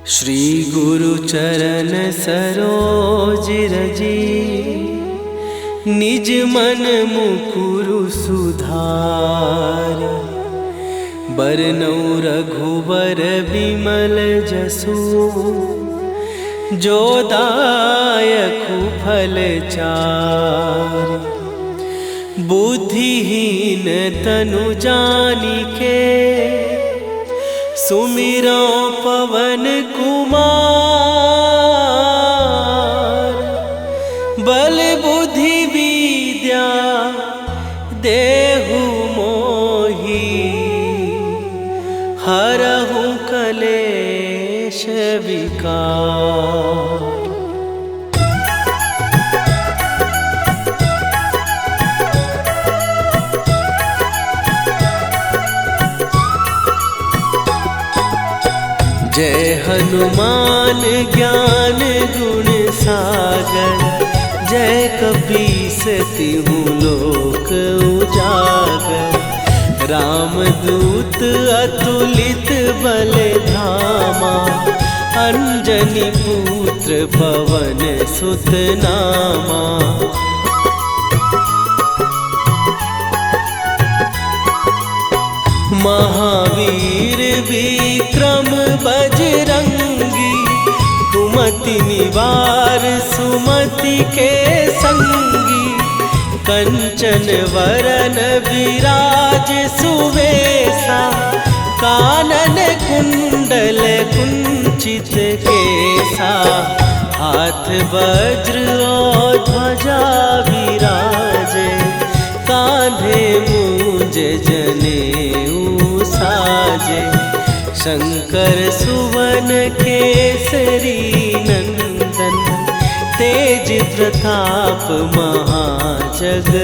श्री गुरु चरण सरोज रजी, निज मन मुकुरु सुधार। बरनउँ रघुवर बिमल जसु, जो दायकु फल चारि। बुद्धिहीन तनु जानिके, सुमिरो पवन कुमार। बल बुद्धि विद्या देहु मोहि, हरहु कलेश विकार। जय हनुमान ज्ञान गुण सागर, जय कपीस तिहुँ लोक उजागर। रामदूत अतुलित बल धामा, अंजनी पुत्र पवन सुत नामा। महावीर विक्रम बजरंगी, कुमति निवार सुमति के संगी। कंचन वरन विराज सुवेशा, कानन कुंडल कुंचित केसा। हाथ वज्र और ध्वजा विराजे, कांधे मूंज जनेऊ साजे। शंकर सुवन केसरी नंदन, तेज प्रताप महाजगवंदन।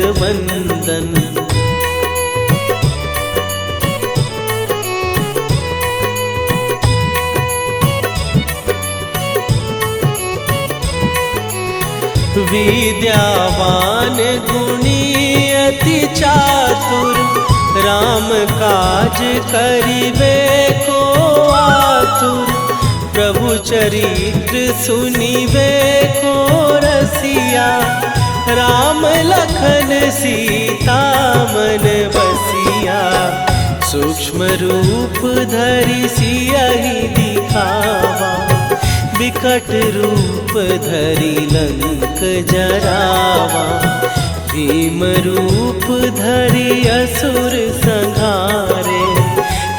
विद्यावान गुणी अति चातुर, राम काज करिबे को आतुर। प्रभु चरित्र सुनिबे को रसिया, राम लखन सीता मन बसिया। सूक्ष्म रूप धरि सियहि दिखावा, विकट रूप धरि लंक जरावा। भीम रूप धरि असुर संहारे,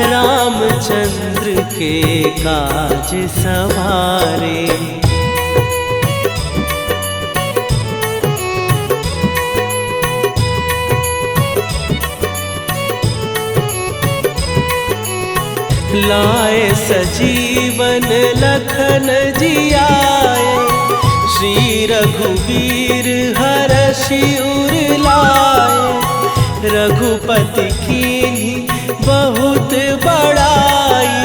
रामचंद्र के काज सवारे। लाए सजीवन लखन जियाए, श्री रघुवीर हरषि उर लाए। रघुपति कीन्ही बहुत बड़ाई,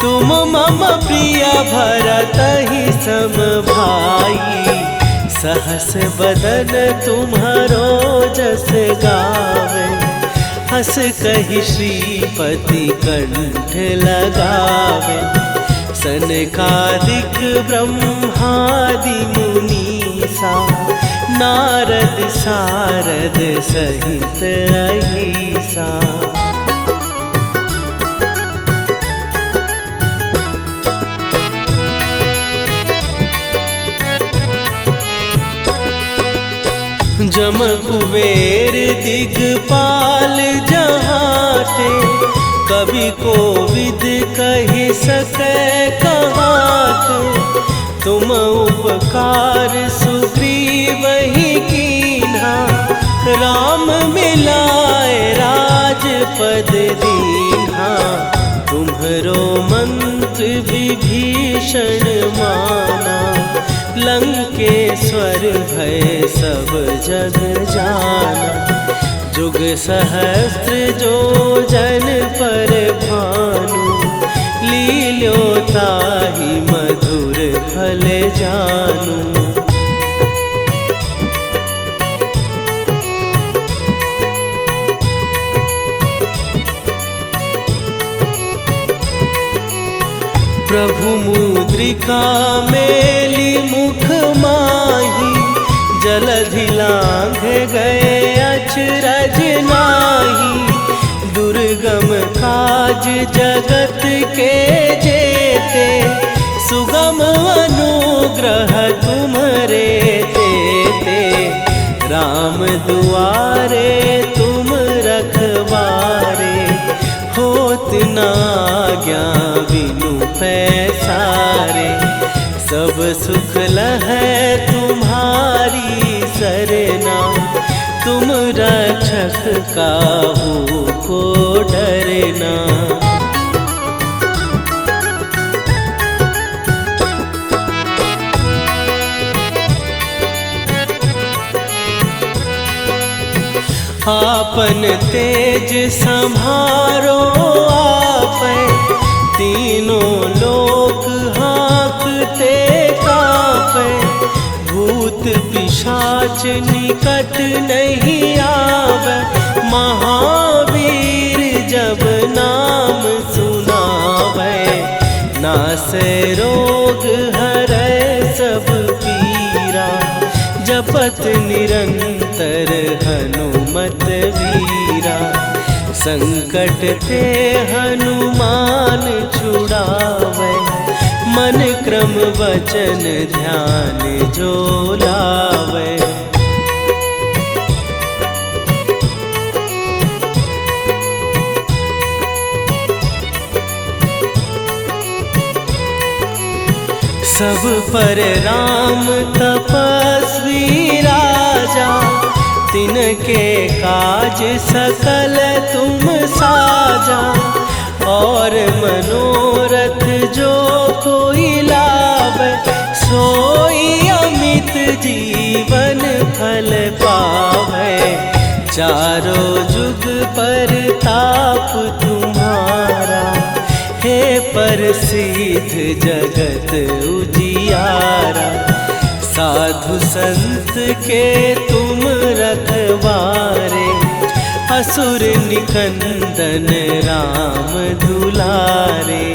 तुम मम प्रिय भरतहि सम भाई। सहस बदन तुम्हरो जस गावे, हस कहि श्रीपति कंठ लगावे। सनकादिक ब्रह्मादि मुनीसा, नारद सारद सहित अहिसा। जम कुबेर दिगपाल जहाते, कवि कोविद कहि सकै कहाते। तुम उपकार सुग्रीवहि कीन्हा, राम मिलाए राजपद दीन्हा। तुम्हरो मंत्र विभीषण माना, लंकेश्वर भय सब जग जाना। जुग सहस्त्र जो जन पर भानु, लील्यो ताहि मधुर फल जानू। प्रभु मुद्रिका मेली मुख माही, जलधि लांघ गए अचरज नाही। दुर्गम काज जगत के जेते, सुगम अनुग्रह तुम्हरे तेते। राम दुआरे तुम रखवारे, होत न आज्ञा बिनु पैसारे। सब सुख लहै तुम्हारी सरना, तुम रक्षक काहू को डरना। आपन तेज संभारो आपै, तीनों लोक हाँकते कांपै। भूत पिशाच निकट नहीं आवे, महावीर जब नाम सुनावे। नासै रोग हरै सब पीरा, जपत निरंतर हनुमत वीरा। संकट ते हनुमान छुड़ावे, मन क्रम वचन ध्यान जो लावे। सब पर राम तपस्वी राजा, तिनके काज सकल तुम साजा। और मनोरथ जो कोई लावे, सोई अमित जीवन फल पावे। चारों जुग पर ताप तुम्हारा, हे प्रसिद्ध जगत उजियारा। साधु संत के तुम रखवारे, असुर निकंदन राम दुलारे।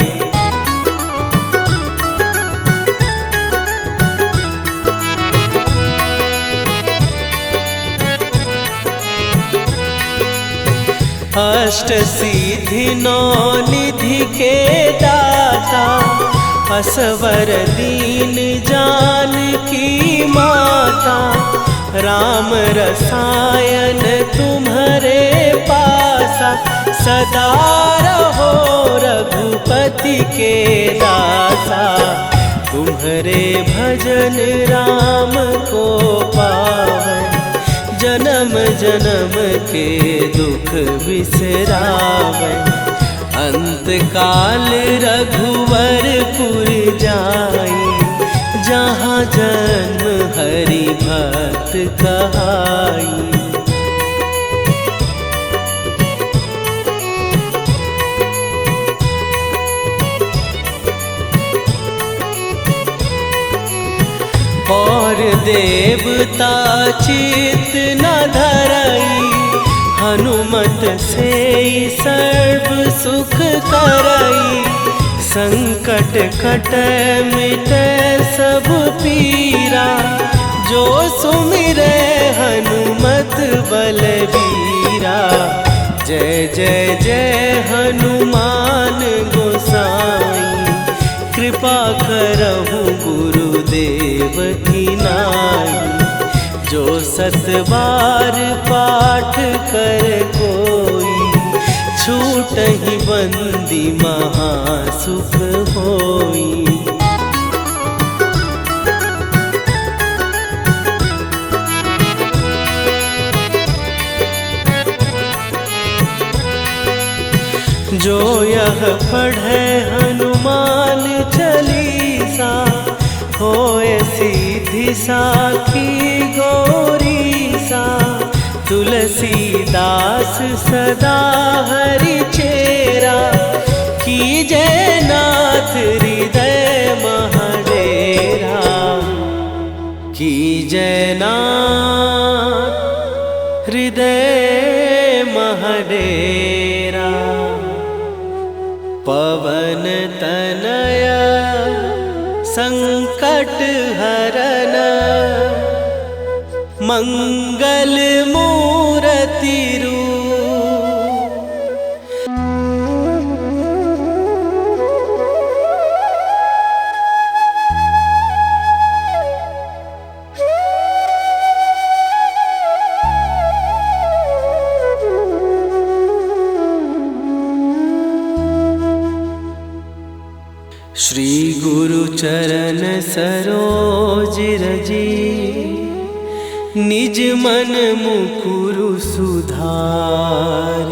अष्ट सिद्धि नौ निधि के दाता, असवर दीन जानकी माता। राम रसायन तुम्हारे पासा, सदा रहो रघुपति के दासा। तुम्हारे भजन राम को पावे, जन्म जन्म के दुख बिसरावे। अंत काल रघुवरपुर जाई, जहाँ जन्म हरि भक्त कहाई। और देवता चित न धरई, हनुमत से सर्व सुख करई। संकट कटै मिटै सब पीरा, जो सुमिरै हनुमत बलबीरा। जय जय जय हनुमान गोसाई, कृपा करहु गुरुदेव की नाई। जो सत बार पाठ कर कोई, छूटहि बंदी महासुख होई। जो यह पढ़े हनुमान चालीसा, होए सीधी साखी गौरीसा। तुलसीदास सदा हरि चेरा, कीजय नाथ हृदय महडेरा। कीजय नाथ हृदय महडेरा। पवन तनया संकट हरन मंगल मूर्ति रूप। श्री गुरु चरण सरोज रजी निज मन मुकुरु सुधार।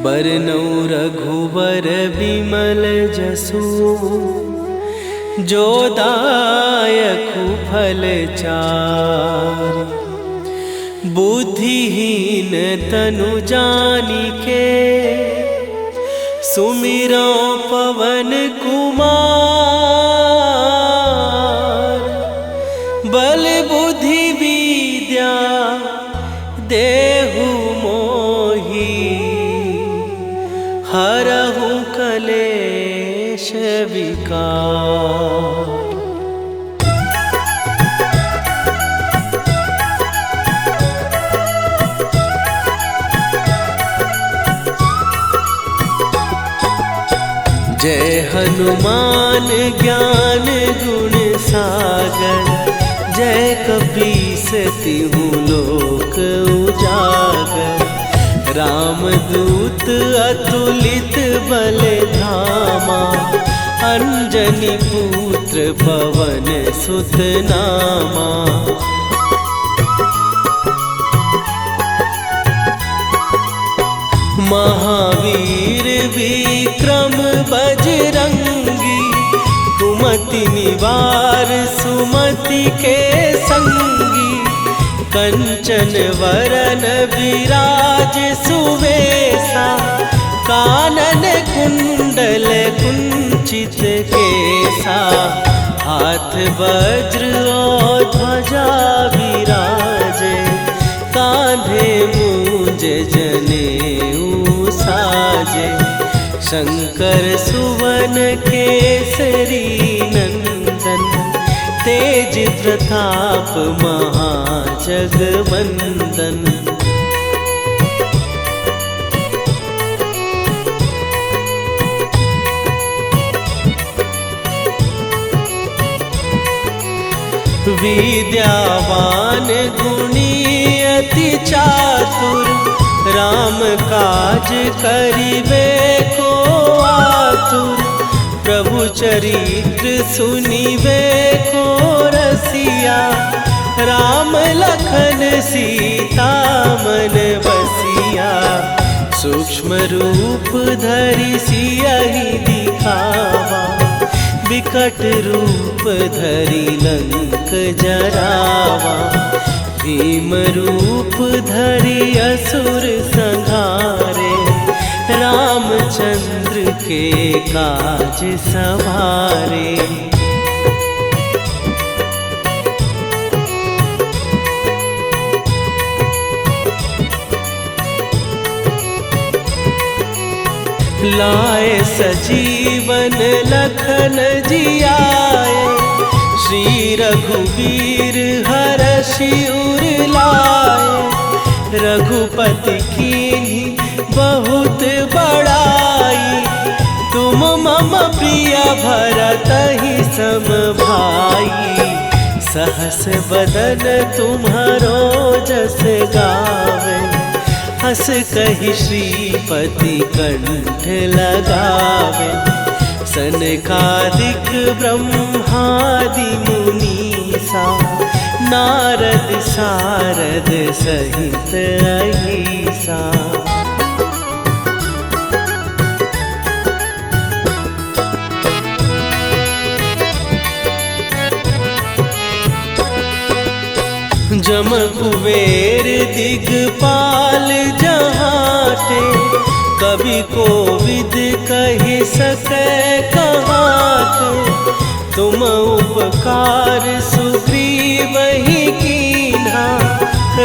बरनौ रघुबर बिमल जसु जो दायकु फल चार। बुद्धिहीन तनु जानिके सुमिरो पवन कुमार। बल बुद्धि विद्या देहु मोहि हरहु कलेश विकार। जय हनुमान ज्ञान गुण सागर। जय कपीस तिहु लोक उजागर। रामदूत अतुलित बल धामा। अंजनी पुत्र पवन सुत नामा। महावीर विक्रम बजरंगी। कुमति निवार सुमति के संगी। कंचन वरन विराज सुवेशा। कानन कुंडल कुंचित केसा। हाथ वज्र और ध्वजा विराजे। कांधे मूंज जनेऊ साजे। शंकर सुवन केसरी नंदन। तेज प्रताप महाजगवंदन। विद्यावान गुणी अति चातुर। राम काज करिबे को आतुर। प्रभु चरित्र सुनिबे को रसिया। राम लखन सीता मन बसिया। सूक्ष्म रूप धरि सियहि दिखावा। विकट रूप धरि लंक जरावा। भीम रूप धरि असुर संहारे। रामचंद्र के काज सवारे। लाए सजीवन लखन जियाए। श्री रघुवीर हरषि उर लाए। रघुपति कीन्ही बहुत बड़ाई। तुम मम प्रिय भरतहि सम भाई। सहस बदन तुम्हारो जस गावे। हस कहि श्रीपति कंठ लगावे। सनकादिक ब्रह्मादि मुनीसा। नारद सारद सहित अहिसा। जम कुबेर दिगपाल जहाते। कवि कोविद कहि सकै कहाते। तुम उपकार सुग्रीवहि कीन्हा।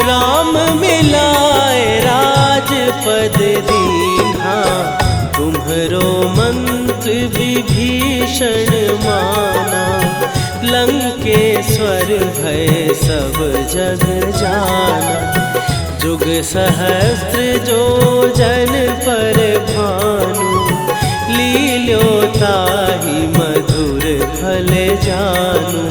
राम मिलाए राजपद दीन्हा। तुम्हरो विभीषण माना, लंकेश्वर भय सब जग जाना। जुग सहस्त्र जो जन पर भानु, लील्यो ताहि मधुर फल जानू।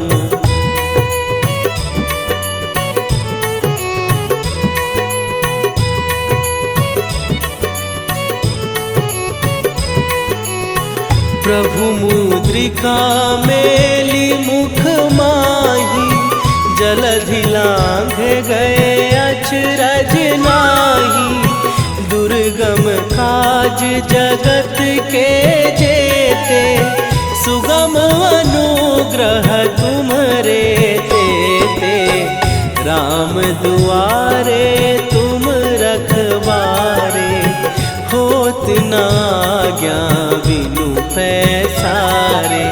प्रभु मुद्रिका मेली मुख माही, जलधि लांघ गए अचरज नाही। दुर्गम काज जगत के जेते, सुगम अनुग्रह तुम्हरे तेते। राम दुआरे तुम रखवारे, होत न आज्ञा बिनु पैसारे।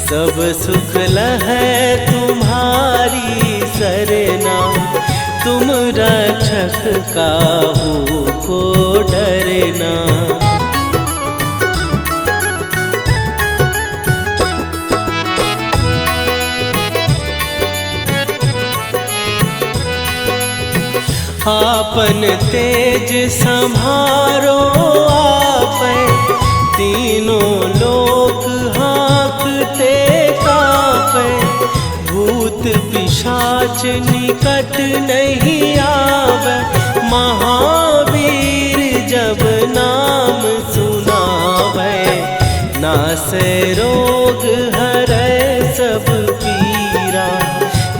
सब सुख लहै तुम्हारी सरना, तुम रक्षक काहू को डरना। आपन तेज संभारो आपै, तीनों लोक हाँकते कांपै। भूत पिशाच निकट नहीं आवे, महावीर जब नाम सुनावे। नासै रोग हरै सब पीरा,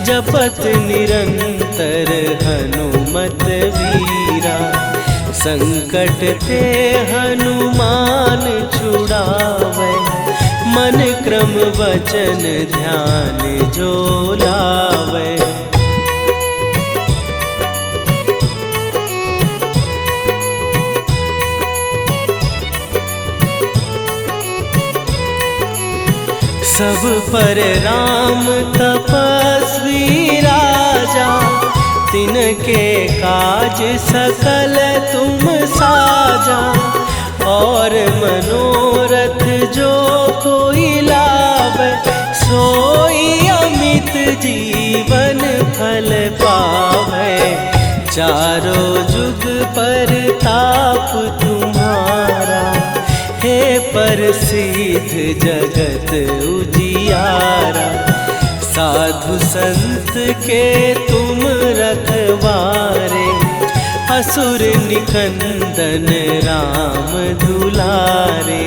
जपत निरंतर हनुमत वीरा। संकट ते हनुमान छुड़ावे, मन क्रम वचन ध्यान जो लावे। सब पर राम तपस्वी राजा, तिनके काज सकल तुम साजा। और मनोरथ जो कोई लावे, सोई अमित जीवन फल पावे। चारों जुग पर ताप तुम्हारा, हे प्रसिद्ध जगत उजियारा। साधु संत के तुम रखवारे, असुर निकंदन राम दुलारे।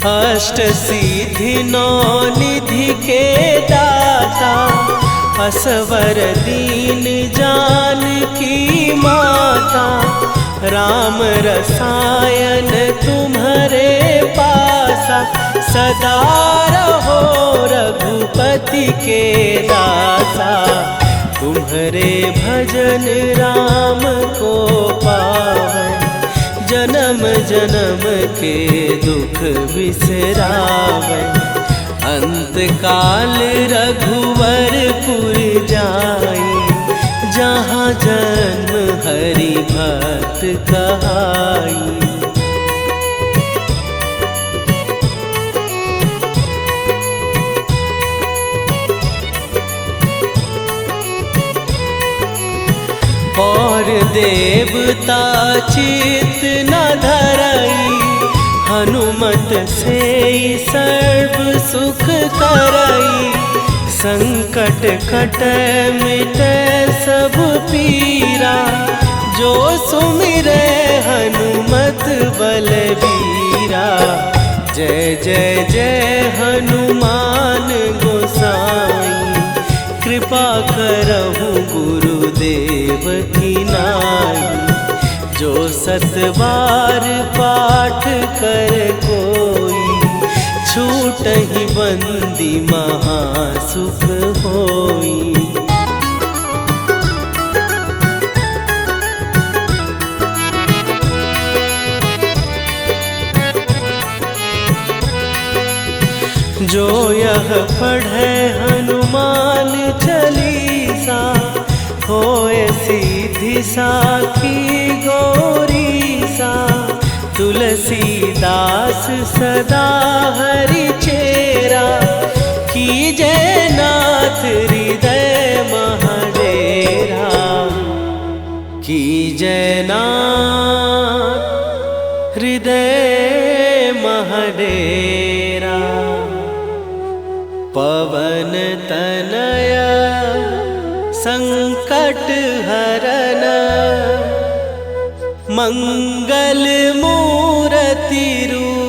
अष्ट सिद्धि नौ निधि के दाता, असवर दीन जानकी माता। राम रसायन तुम्हारे पासा, सदा रहो रघुपति के दासा। तुम्हारे भजन राम को पावै, जन्म जन्म के दुख बिसरावे। अंत काल रघुवरपुर जाई, जहाँ जन्म हरि भक्त कहाई। और देवता चित न धरई, हनुमत से सर्व सुख करई। संकट कटै मिटै सब पीरा, जो सुमिरै हनुमत बलबीरा। जय जय जय हनुमान गोसाई, कृपा करहु गुरुदेव की नाई। जो सत बार पाठ कर कोई, छूटहि बंदी महासुख होई। जो यह पढ़े हनुमान सिद्धि साखी गौरी सा, तुलसीदास सदा हरि चेरा, की जयनाथ हृदय महडेरा, की जयनाथ हृदय महडेरा। पवन तनया संकट हरन, मंगल मूर्ति रूप।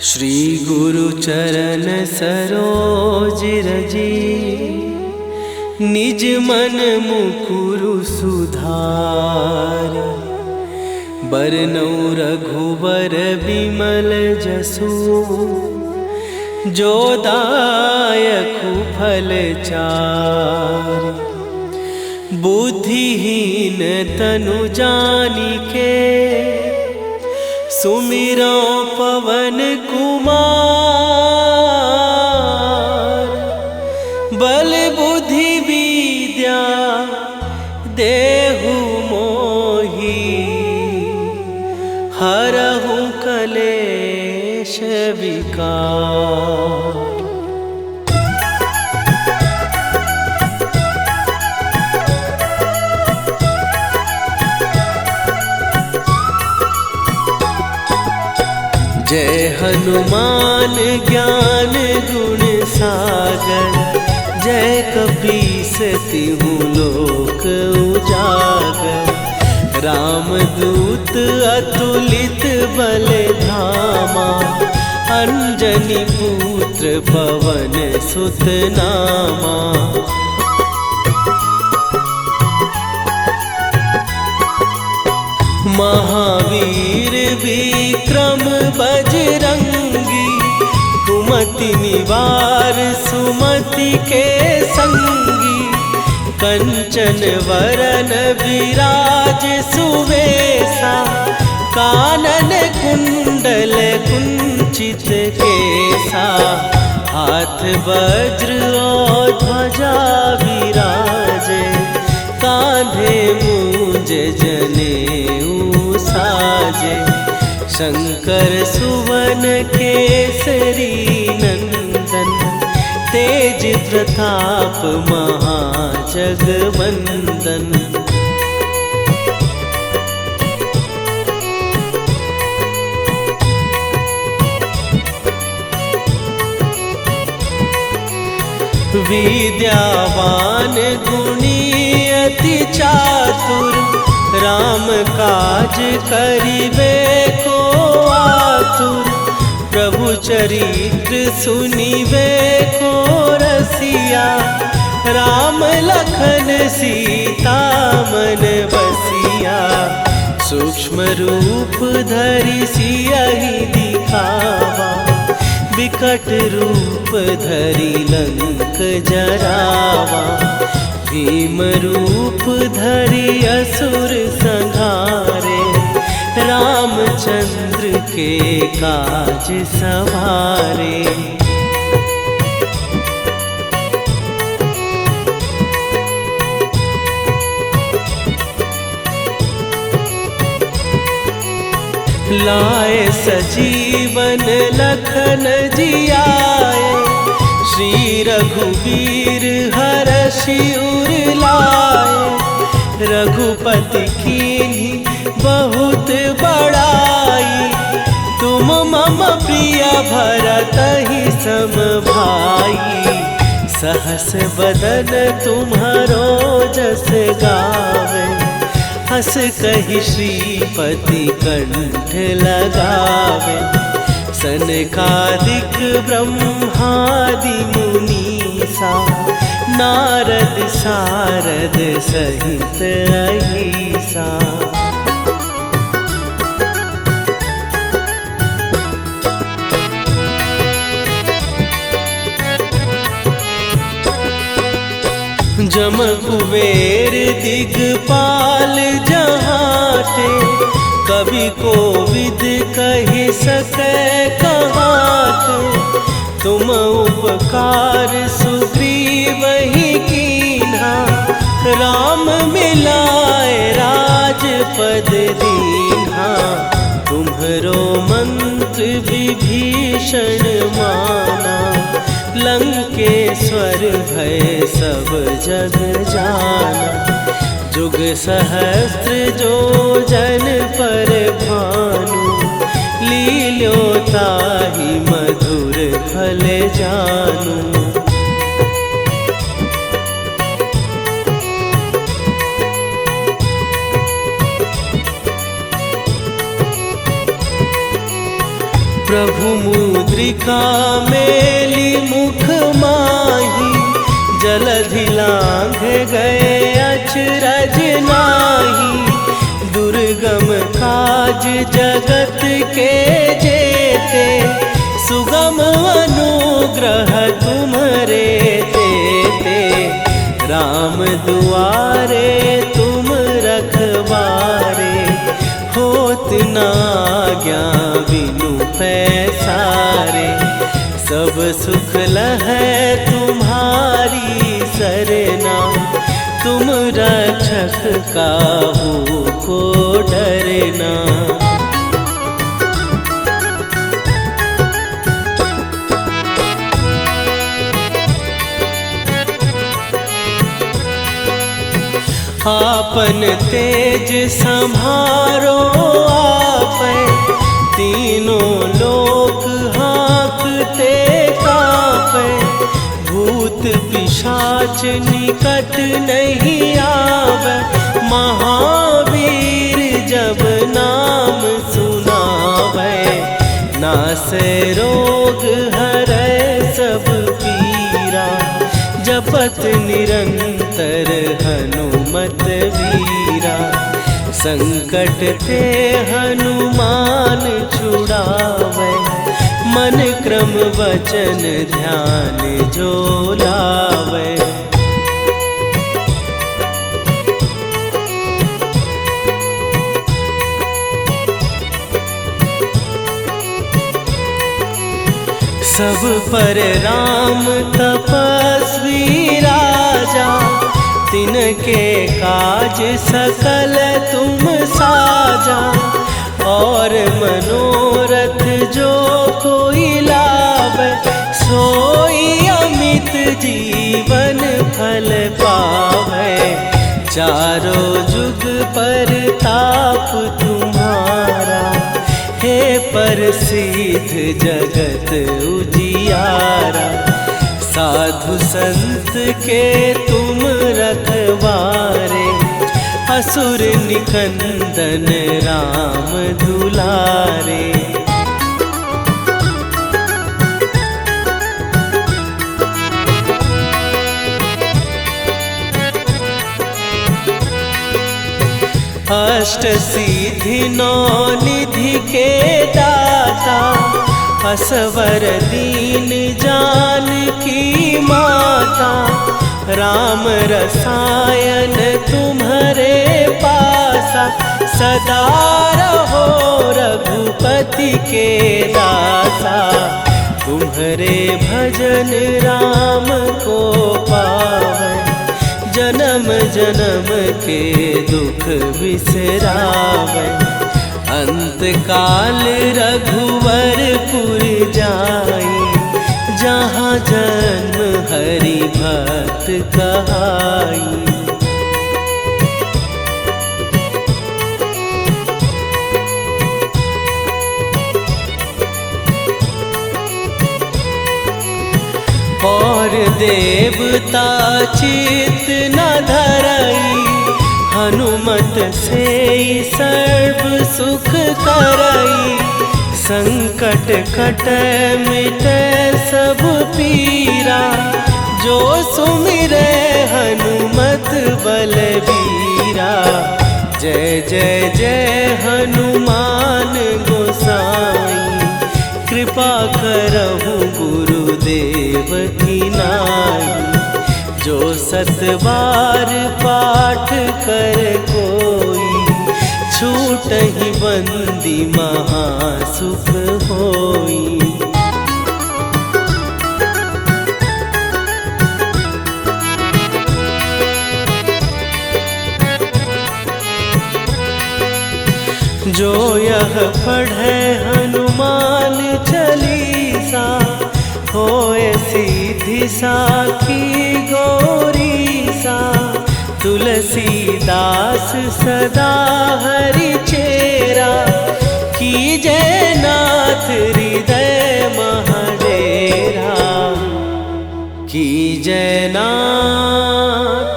श्री गुरु चरण सरोज रजी, निज मन मुकुरु सुधार। बरनौ रघुबर बिमल जसु, जो दायकु फल चार। बुद्धिहीन तनु जानिके, सुमिरो पवन कुमार। बल बुद्धि विद्या देहु मोहि, हरहु कलेश विकार। जय हनुमान ज्ञान गुण सागर, जय कपीस तिहु लोक उजागर। रामदूत अतुलित बल धामा, अंजनी पुत्र पवन सुत नामा। महावीर विक्रम बजरंगी, कुमति निवार सुमति के संगी। कंचन वरन विराज सुवेशा, कानन कुंडल कुंचित केसा। हाथ वज्र और ध्वजा विराजे, कांधे मूंज जनेऊ साजे। शंकर सुवन केसरी नंदन, तेज प्रताप महाजगवंदन। विद्यावान गुणी अति चातुर, राम काज करिबे को आतुर। प्रभु चरित्र सुनिबे को रसिया, राम लखन सीता मन बसिया। सूक्ष्म रूप धरि सियहि दिखावा, विकट रूप धरि लंक जरावा। भीम रूप धरि असुर संहारे, रामचंद्र के काज सवारे। लाए सजीवन लखन जियाए, श्री रघुवीर हरषि उर लाए। रघुपति कीन्ही बहुत बड़ाई, तुम मम प्रिय भरतहि सम भाई। सहस बदन तुम्हारो जस गावे, हस कहि श्रीपति कंठ लगावे। सनकादिक ब्रह्मादि मुनीसा, नारद सारद सहित अहिसा। जम कुबेर दिगपाल जहाते, कवि कोविद कहि सकै कहाते। तुम उपकार सुग्रीवहि कीन्हा, राम मिलाए राजपद दीन्हा। तुम्हरो मंत्र विभीषण माना, लंकेश्वर भय सब जग जाना। जुग सहस्त्र जो जन पर भानु, लील्यो ताहि मधुर फल जानू। प्रभु मुद्रिका मेली मुख माही, जलधि लांघ गए अचरज नाही। दुर्गम काज जगत के जेते, सुगम अनुग्रह तुम्हरे तेते। राम दुआरे तुम रखवारे, होत न आज्ञा बिनु पैसारे। सब सुख लहै तुम्हारी सरना, तुम रक्षक काहू को डरना। आपन तेज सम्हारो आपै, तीनों लोक हाँकते काँपै। भूत पिशाच निकट नहीं आवे, महावीर जब नाम सुनावे। नासै रोग हरै सब पीरा, जपत निरंतर हनुमत वीरा। संकट ते हनुमान छुड़ावे, मन क्रम वचन ध्यान जो लावे। सब पर राम तपस्वी राजा, तिनके काज सकल तुम साजा। और मनोरथ जो कोई लावे, सोई अमित जीवन फल पावे। चारों जुग पर ताप तुम्हारा, हे प्रसिद्ध जगत उजियारा। साधु संत के तुम रखवारे, असुर निकंदन राम दुलारे। अष्ट सिद्धि नौ निधि के दाता, असवर दीन जानकी माता। राम रसायन तुम्हारे पासा, सदा रहो रघुपति के दासा। तुम्हारे भजन राम को पावै, जन्म जन्म के दुख बिसरावै। अंत काल रघुवरपुर जाई, जहाँ जन्म हरि भक्त कहाई। और देवता चित न धरई, हनुमत से सर्व सुख करई। संकट कटै मिटै सब पीरा, जो सुमिरै हनुमत बलबीरा। जय जय जय हनुमान गोसाई, कृपा करहु गुरुदेव की नाई। जो 7 बार पाठ कर कोई, छूटहि बंदी महासुख होई। जो यह पढ़े हनुमान चालीसा, होए सीधी साखी गौरीसा। तुलसीदास सदा हरि चेरा, कीजय नाथ हृदय महडेरा। कीजय नाथ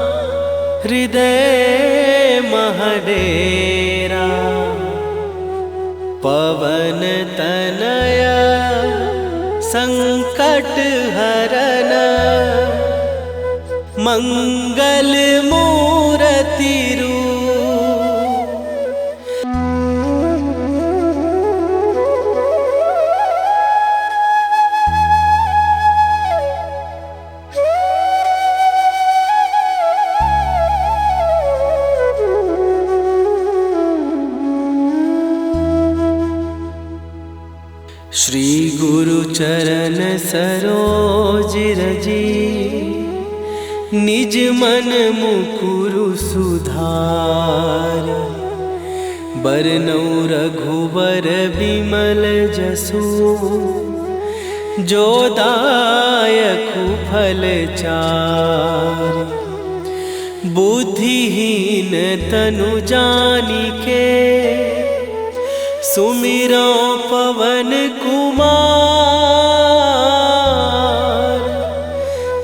हृदय महडेरा। पवन तनया संकट हरन, मंगल मूर्ति रूप। श्री गुरु चरण सरोज रजी, निज मन मुकुरु सुधार। बरनौ रघुबर बिमल जसु, जो दायकु फल चार। बुद्धिहीन तनु जानिके, सुमिरो पवन कुमार।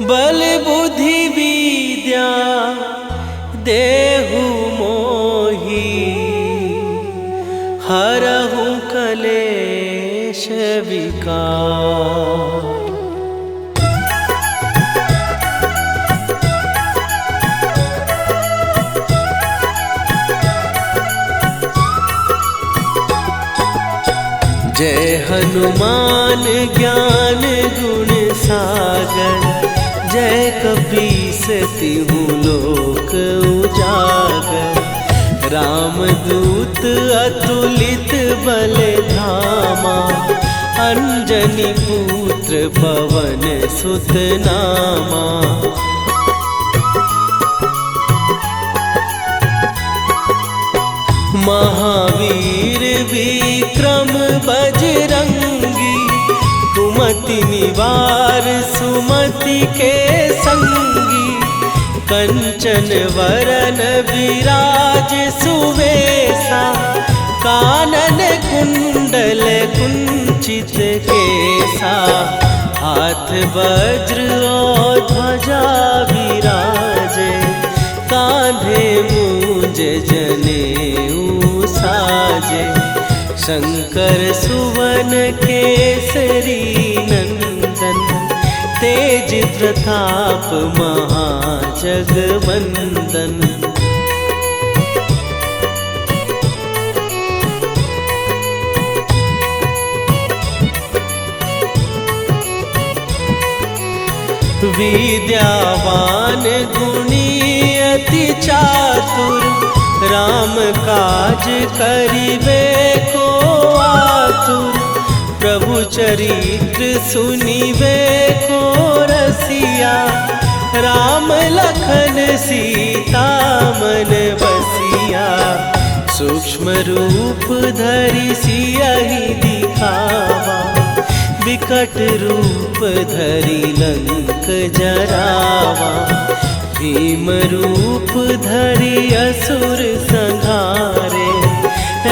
बल बुद्धि विद्या देहु मोहि, हरहु कलेश विकार। जय हनुमान ज्ञान गुण सागर, जय कपीस तिहु लोक उजागर। रामदूत अतुलित बल धामा, अंजनी पुत्र पवन सुत नामा। महावीर विक्रम बजरंगी, कुमति निवार सुमति के संगी। कंचन वरन विराज सुवेशा, कानन कुंडल कुंचित केसा। हाथ वज्र और ध्वजा विराजे, कांधे मूंज जनेऊ साजे। शंकर सुवन केसरी नंदन, तेज प्रताप महाजगवंदन। विद्यावान गुणी अति चातुर, राम काज करिबे को आतुर। प्रभु चरित्र सुनिबे को रसिया, राम लखन सीता मन बसिया। सूक्ष्म रूप धरि सियहि दिखावा, विकट रूप धरि लंक जरावा। भीम रूप धरि असुर संहारे,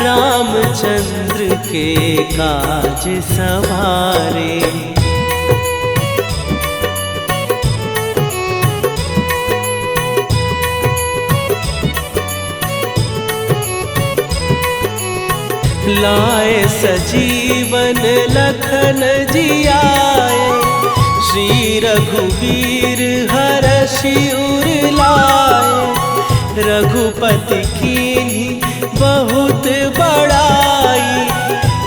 रामचंद्र के काज सवारे। लाए सजीवन लखन जियाए, श्री रघुवीर हरषि उर लाए। रघुपति कीन्ही बहुत बड़ाई,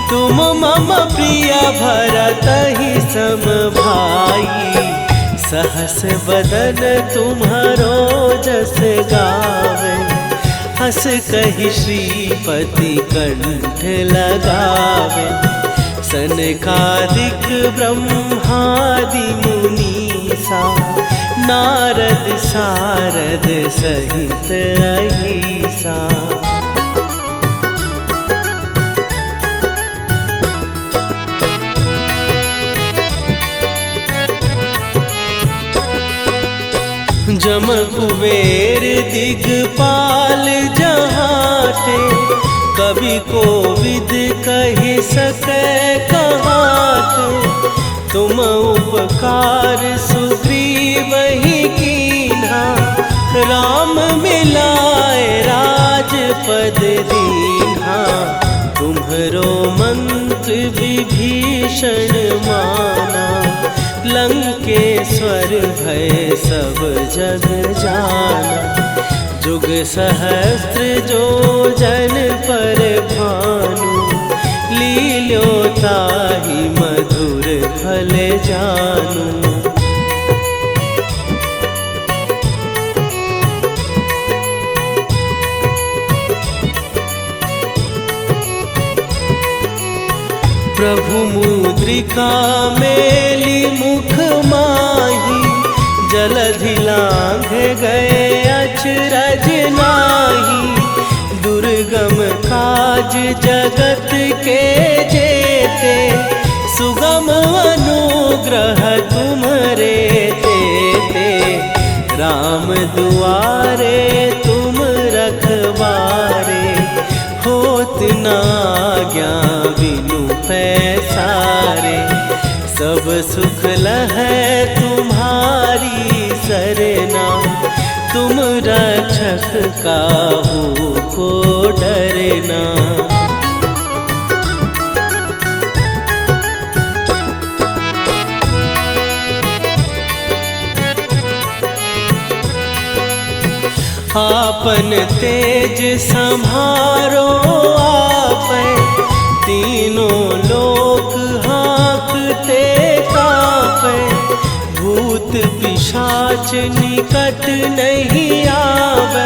तुम मम प्रिय भरतहि सम भाई। सहस बदन तुम्हारो जस गावे, हस कहि श्रीपति कंठ लगावे। सनकादिक ब्रह्मादि मुनीसा, नारद सारद सहित अहिसा। जम कुबेर दिगपाल जहाँ थे, कवि कोविद कहि सकै कहाते। तुम उपकार सुग्रीव ही कीन्हा, राम मिलाए राजपद दीन्हा। तुम्हरो मंत्र विभीषण माना, लंकेश्वर भय सब जग जाना। जुग सहस्त्र जो जन पर भानु, लील्यो ताहि मधुर फल जानू। प्रभु मुद्रिका मेली मुख माही, जलधि लांघ गए अचरज नाही। दुर्गम काज जगत के जेते, सुगम अनुग्रह तुम्हरे तेते। राम दुआरे तुम रखवारे, होत न आज्ञा बिनु पैसारे। सब सुख लहै तुम्हारी सरना, तुम रक्षक काहू को डरना। आपन तेज सम्हारो आपै, तीनों लोक हाँकते कांपै। भूत पिशाच निकट नहीं आवे,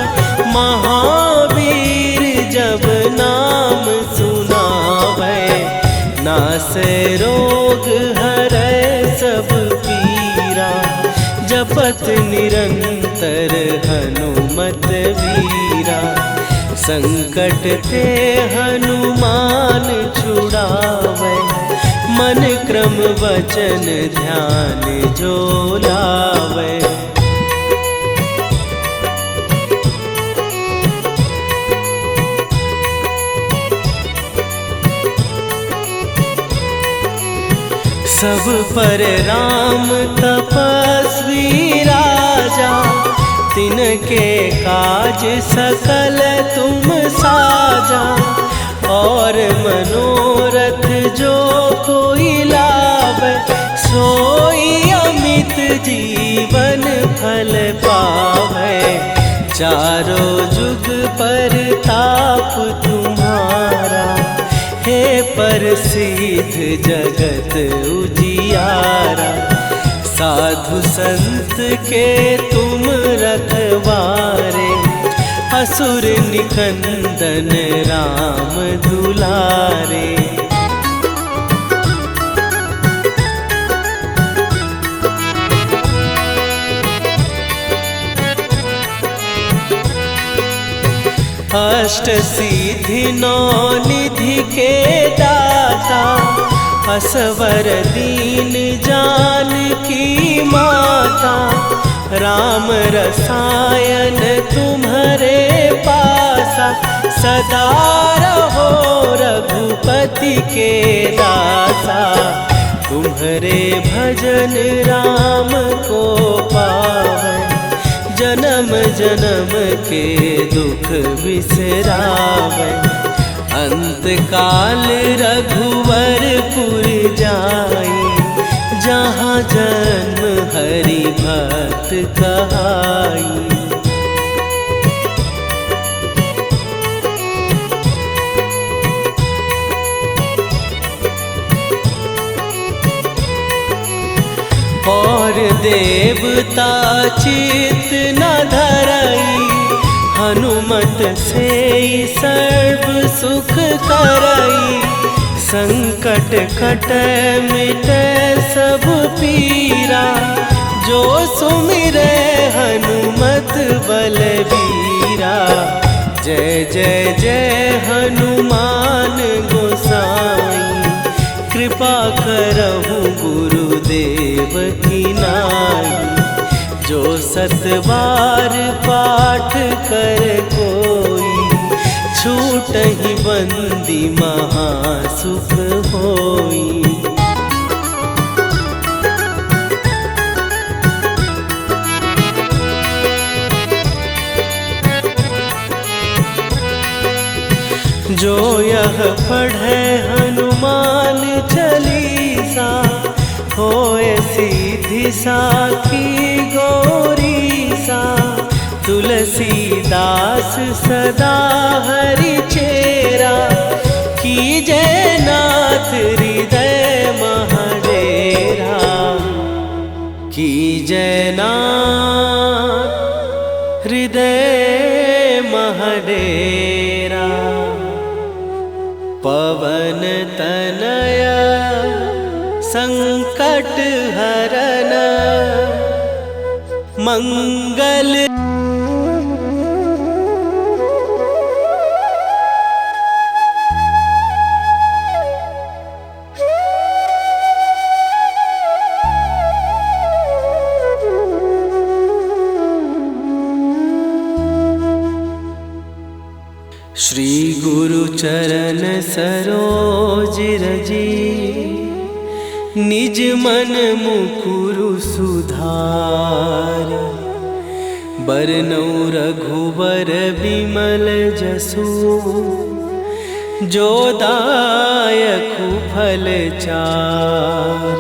महावीर जब नाम सुनावे। नासै रोग हरै सब पीरा, जपत निरंतर हनुमत वीरा। संकट ते हनुमान छुड़ावे, मन क्रम वचन ध्यान जो लावे। सब पर राम तपस्वी राजा, तिनके काज सकल तुम साजा। और मनोरथ जो कोई लावे, सोई अमित जीवन फल पावे। चारों जुग पर ताप तुम्हारा, हे प्रसिद्ध जगत उजियारा। साधु संत के तुम रखवारे, असुर निकंदन राम दुलारे। अष्ट सिद्धि नौ निधि के दाता, असवर दीन जानकी माता। राम रसायन तुम्हारे पासा, सदा रहो रघुपति के दासा। तुम्हारे भजन राम को पावै, जन्म जन्म के दुख बिसरावै। अंत काल रघुवरपुर जाई, जहाँ जन्म हरि भक्त कहाई। और देवता चित न धरई, हनुमत से सर्व सुख करई। संकट कटै मिटै सब पीरा, जो सुमिरै हनुमत बलबीरा। जय जय जय हनुमान गोसाई, कृपा करहु गुरुदेव की नाई। जो 7 बार पाठ कर कोई, छूटहि बंदी महासुख होई। जो यह पढ़े हनुमान चालीसा, होए सीधी साखी गौरीसा। तुलसीदास सदा हरि चेरा, कीजय नाथ हृदय महडेरा। कीजय नाथ हृदय महडेरा। पवन तनया संकट हरन, मंगल। श्री गुरु चरण सरोज रजी, निज मन मुकुरु सुधार। बरनउँ रघुबर बिमल जसु, जो दायकु फल चार।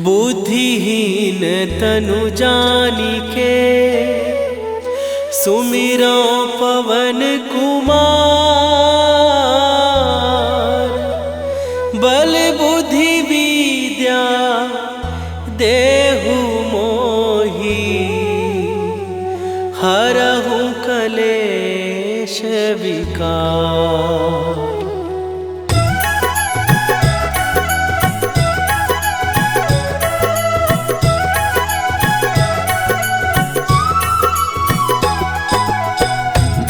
बुद्धिहीन तनु जानिके, सुमिरो पवन कुमार। बल बुद्धि विद्या देहु मोहि, हरहु कलेश विकार।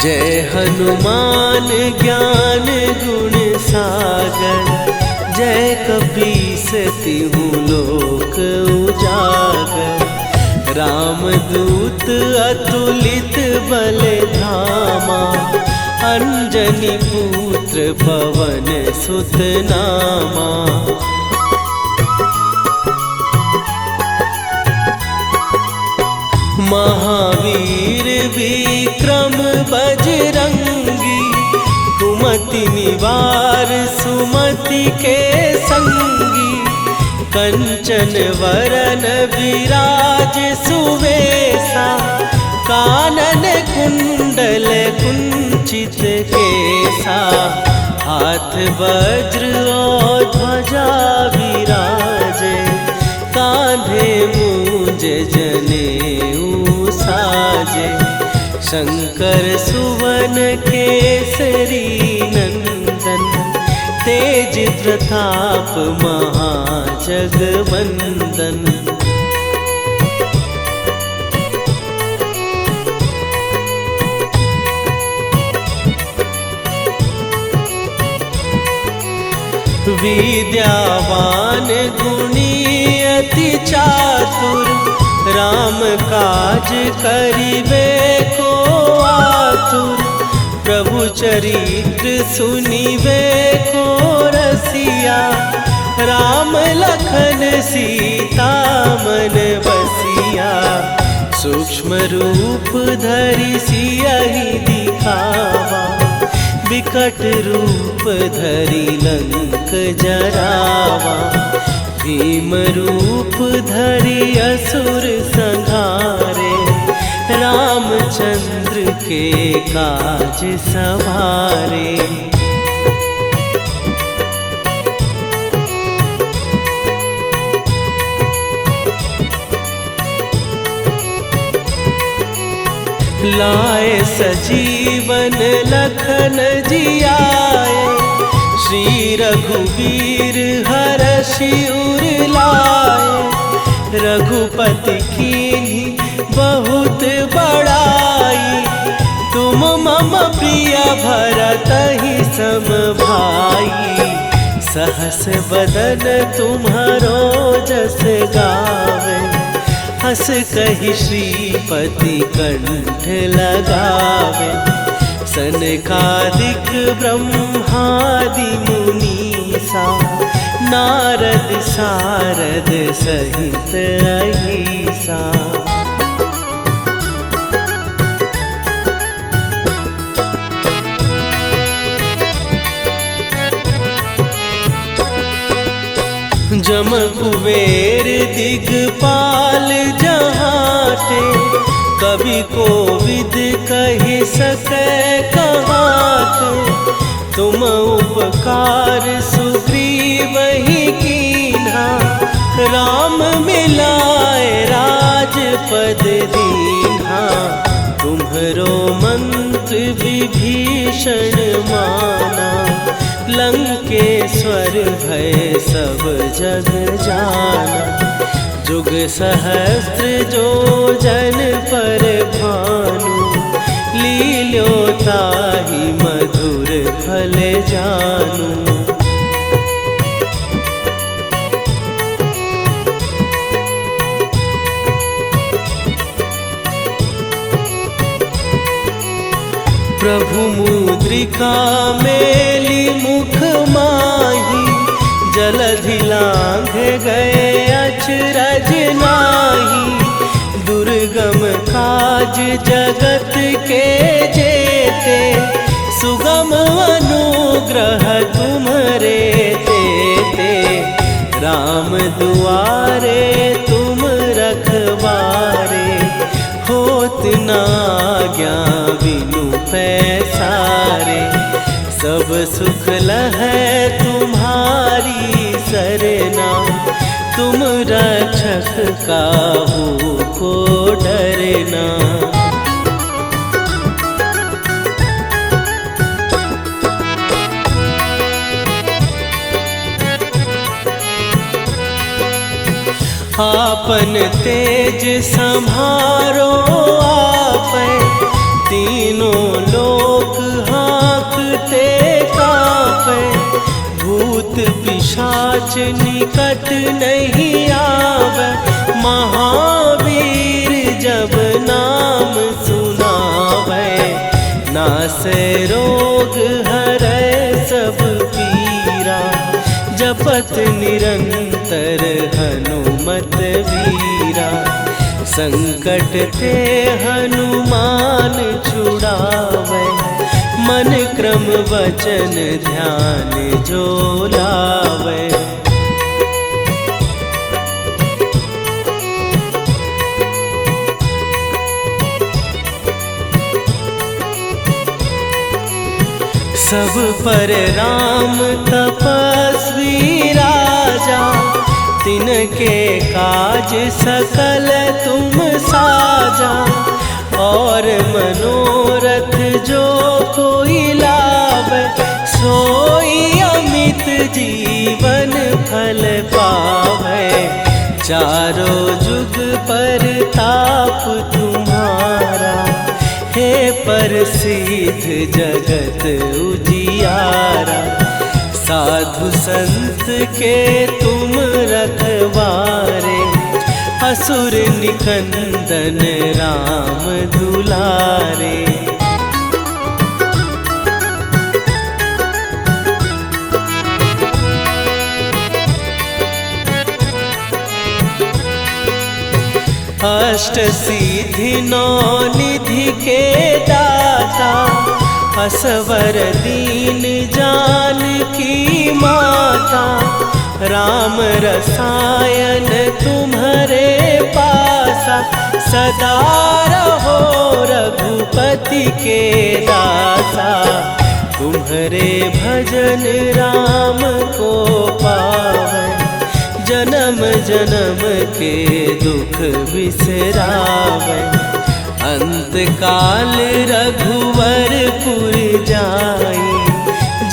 जय हनुमान ज्ञान गुण सागर, जय कपीस तिहु लोक उजागर। रामदूत अतुलित बल धामा, अंजनी पुत्र पवन सुत नामा। महावीर विक्रम बजरंगी, कुमति निवार सुमति के संगी। कंचन वरन विराज सुवेशा, कानन कुंडल कुंचित केसा। हाथ वज्र और ध्वजा विराजे, कांधे मूंज जनेऊ साजे। शंकर सुवन केसरी नंदन, तेज प्रताप महाजगवंदन। विद्यावान गुणी अति चातुर, राम काज करिबे को आतुर। प्रभु चरित्र सुनिबे को रसिया, राम लखन सीता मन बसिया। सूक्ष्म रूप धरि सियहि दिखावा, विकट रूप धरि लंक जरावा। भीम रूप धरि असुर संहारे, रामचंद्र के काज सवारे। लाए सजीवन लखन जियाए, श्री रघुवीर हरषि उर लाए। रघुपति कीन्ही बहुत बड़ाई, तुम मम प्रिय भरतहि सम भाई। सहस बदन तुम्हारो जस गावे, हस कहि श्रीपति कंठ लगावे। सनकादिक ब्रह्मादि मुनीसा, नारद सारद सहित अहिसा। जम कुबेर दिगपाल जहाते, कवि कोविद कहि सकै कहाते। तुम उपकार सुग्रीवहि कीन्हा, राम मिलाए राजपद दीन्हा। तुम्हरो मंत्र विभीषण माना, लंकेश्वर भय सब जग जाना। जुग सहस्त्र जो जन पर भानु, लील्यो ताहि मधुर फल जानू। प्रभु मुद्रिका मेली मुख माही, जलधि लांघ गए अचरज नाही। दुर्गम काज जगत के जेते, सुगम अनुग्रह तुम्हरे तेते। राम दुआरे तुम रखवारे, होत न आज्ञा बिनु पैसारे। सब सुख लहै तुम्हारी सरना, तुम रक्षक काहू को डरना। आपन तेज सम्हारो आपै, तीनों लोक हाँकते काँपै। भूत पिशाच निकट नहीं आवे, महावीर जब नाम सुनावे। नासै रोग हरै सब पीरा, जपत निरंतर हनुमत वीरा। संकट ते हनुमान छुड़ावे, मन क्रम वचन ध्यान जो लावे। सब पर राम तपस्वी राजा, तिनके काज सकल तुम साजा। और मनोरथ जो कोई लावे, सोई अमित जीवन फल पावे। चारों जुग पर ताप तुम्हारा, हे प्रसिद्ध जगत उजियारा। साधु संत के तुम रखवारे, असुर निकंदन राम दुलारे। अष्ट सिद्धि नौ निधि के दाता, असवर दीन जानकी माता। राम रसायन तुम्हारे पासा, सदा रहो रघुपति के दासा। तुम्हारे भजन राम को पावै, जन्म जन्म के दुख बिसरावै। अंतकाल रघुवरपुर जाई,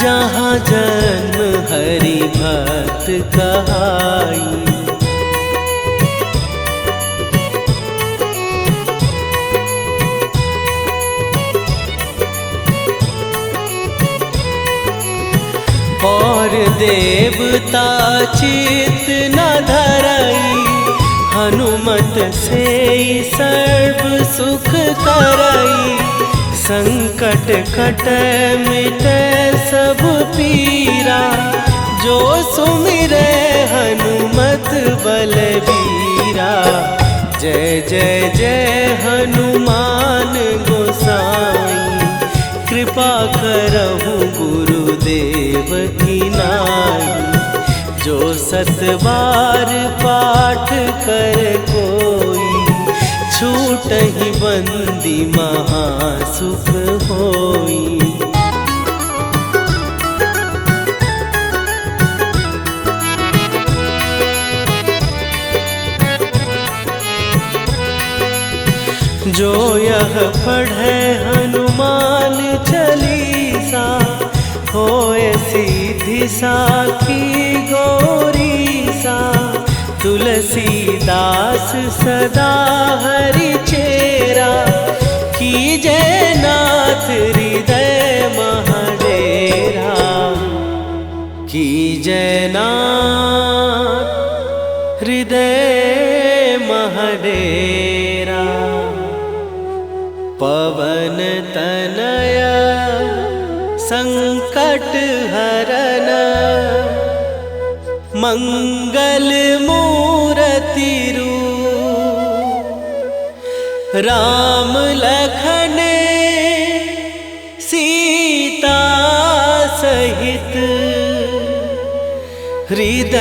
जहाँ जन्म हरि भक्त कहाई। और देवता चित न धरई, हनुमत से सर्व सुख करई। संकट कटै मिटै सब पीरा, जो सुमिरै हनुमत बलबीरा। जय जय जय हनुमान गोसाई, कृपा करहु गुरुदेव की नाई। जो 7 बार पाठ कर कोई, छूटहि बंदी महासुख होई। जो यह पढ़े हनुमान चालीसा, होए सीधी साखी गौरीसा। तुलसीदास सदा हरि चेरा, कीजय नाथ हृदय महडेरा। कीजय नाथ हृदय महडेरा। पवन तनया संकट हरन, मंगल मूरति रूप। राम लखन सीता सहित, हृदय